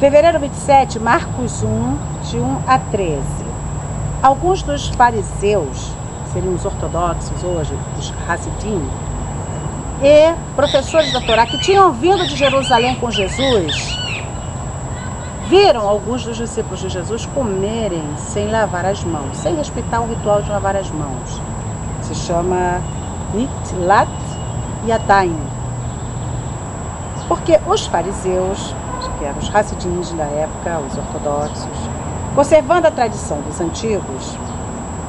Fevereiro 27, Marcos 1, de 1 a 13. Alguns dos fariseus, que seriam os ortodoxos hoje, os Hassidim, e professores da Torá que tinham vindo de Jerusalém com Jesus, viram alguns dos discípulos de Jesus comerem sem lavar as mãos, sem respeitar o ritual de lavar as mãos. Se chama Nitlat Yadayim. Porque os fariseus, que eram os Hassidins da época, os ortodoxos, conservando a tradição dos antigos,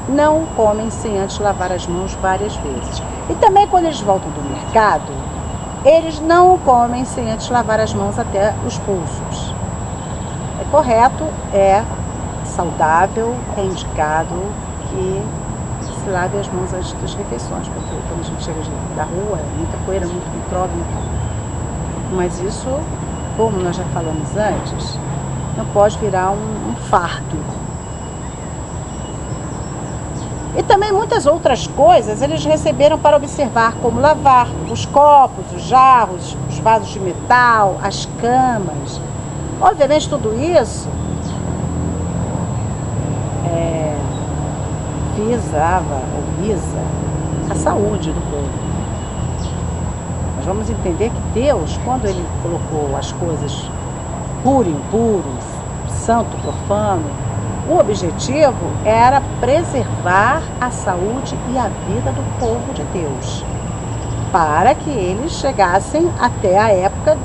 não comem sem antes lavar as mãos várias vezes. E também quando eles voltam do mercado, eles não comem sem antes lavar as mãos até os pulsos. É correto, é saudável, é indicado que se lave as mãos antes das refeições, porque quando a gente chega da rua, é muita poeira, muito micróbio e tal. Mas isso, como nós já falamos antes, não pode virar um fardo. E também muitas outras coisas eles receberam para observar, como lavar os copos, os jarros, os vasos de metal, as camas. Obviamente tudo isso visa a saúde do povo. Nós vamos entender que Deus, quando Ele colocou as coisas puro e impuro, santo, profano, o objetivo era preservar a saúde e a vida do povo de Deus, para que eles chegassem até a época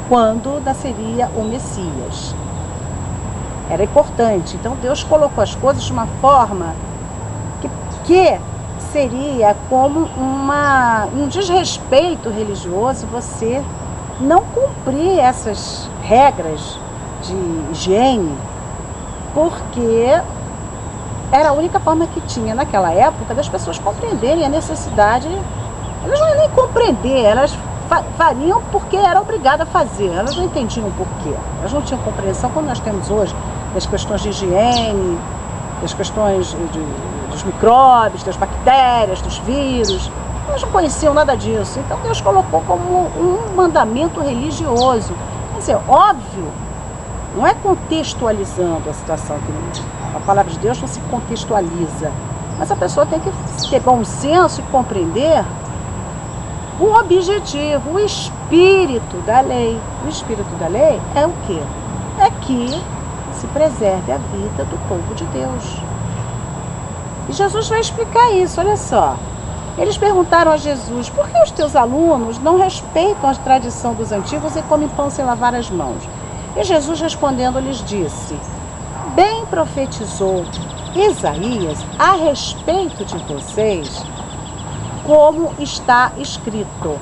quando nasceria o Messias. Era importante. Então Deus colocou as coisas de uma forma que seria como um desrespeito religioso você não cumprir essas regras de higiene, porque era a única forma que tinha naquela época das pessoas compreenderem a necessidade. Elas não iam nem compreender, elas fariam porque era obrigada a fazer, elas não entendiam o porquê. Elas não tinham compreensão como nós temos hoje das questões de higiene, das questões dos micróbios, das bactérias, dos vírus. Elas não conheciam nada disso. Então Deus colocou como um mandamento religioso. Quer dizer, óbvio, não é contextualizando a situação, que a palavra de Deus não se contextualiza, mas a pessoa tem que ter bom senso e compreender o objetivo, o espírito da lei. O espírito da lei é o quê? É que se preserve a vida do povo de Deus. E Jesus vai explicar isso, olha só. Eles perguntaram a Jesus: por que os teus alunos não respeitam a tradição dos antigos e comem pão sem lavar as mãos? E Jesus respondendo lhes disse: bem profetizou Isaías a respeito de vocês, como está escrito.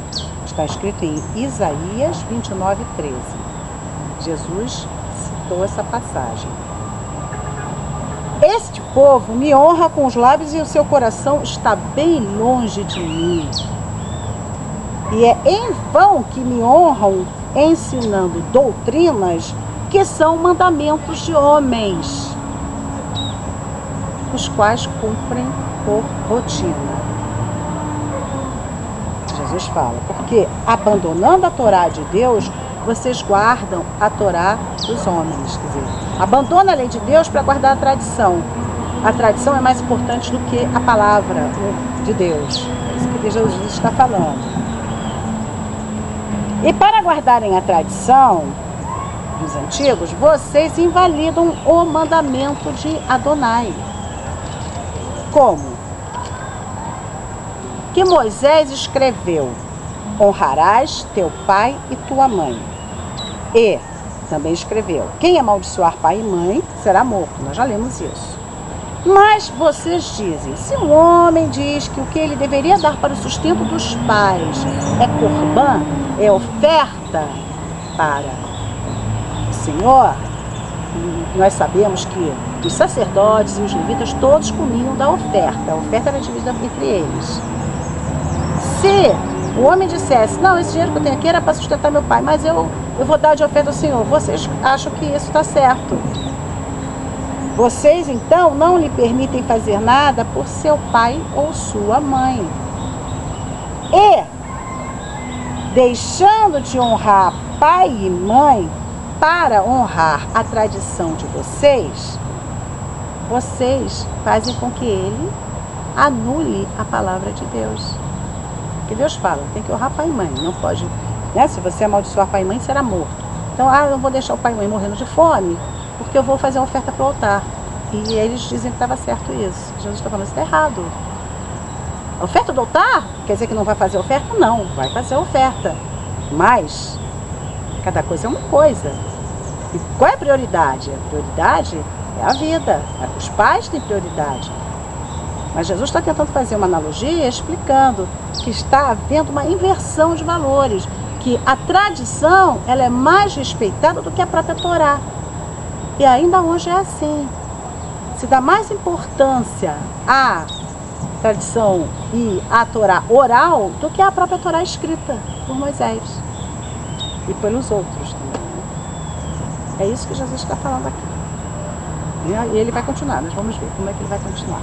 Está escrito em Isaías 29:13. Jesus citou essa passagem. Este povo me honra com os lábios e o seu coração está bem longe de mim. E é em vão que me honram, ensinando doutrinas que são mandamentos de homens, os quais cumprem por rotina. Jesus fala, porque abandonando a Torá de Deus, vocês guardam a Torá dos homens. Quer dizer, abandona a lei de Deus para guardar a tradição. A tradição é mais importante do que a palavra de Deus. É isso que Jesus está falando. E para guardarem a tradição dos antigos, vocês invalidam o mandamento de Adonai. Como? Que Moisés escreveu: honrarás teu pai e tua mãe. E também escreveu: quem amaldiçoar pai e mãe será morto. Nós já lemos isso. Mas vocês dizem: se um homem diz que o que ele deveria dar para o sustento dos pais é corbã, é oferta para o Senhor, nós sabemos que os sacerdotes e os levitas todos comiam da oferta. A oferta era dividida entre eles. Se o homem dissesse: não, esse dinheiro que eu tenho aqui era para sustentar meu pai, mas eu vou dar de oferta ao Senhor, vocês acham que isso está certo? Vocês então não lhe permitem fazer nada por seu pai ou sua mãe. E, deixando de honrar pai e mãe, para honrar a tradição de vocês, vocês fazem com que ele anule a palavra de Deus. Porque Deus fala, tem que honrar pai e mãe, não pode, né? Se você amaldiçoar pai e mãe, será morto. Então, eu não vou deixar o pai e mãe morrendo de fome, porque eu vou fazer uma oferta para o altar. E eles dizem que estava certo isso. Jesus está falando, isso está errado. A oferta do altar quer dizer que não vai fazer oferta? Não, vai fazer oferta. Mas, cada coisa é uma coisa. E qual é a prioridade? A prioridade é a vida. Os pais têm prioridade. Mas Jesus está tentando fazer uma analogia explicando que está havendo uma inversão de valores, que a tradição ela é mais respeitada do que a própria Torá. E ainda hoje é assim. Se dá mais importância à tradição e à Torá oral do que à própria Torá escrita por Moisés e pelos outros também. É isso que Jesus está falando aqui. E ele vai continuar, nós vamos ver como é que ele vai continuar.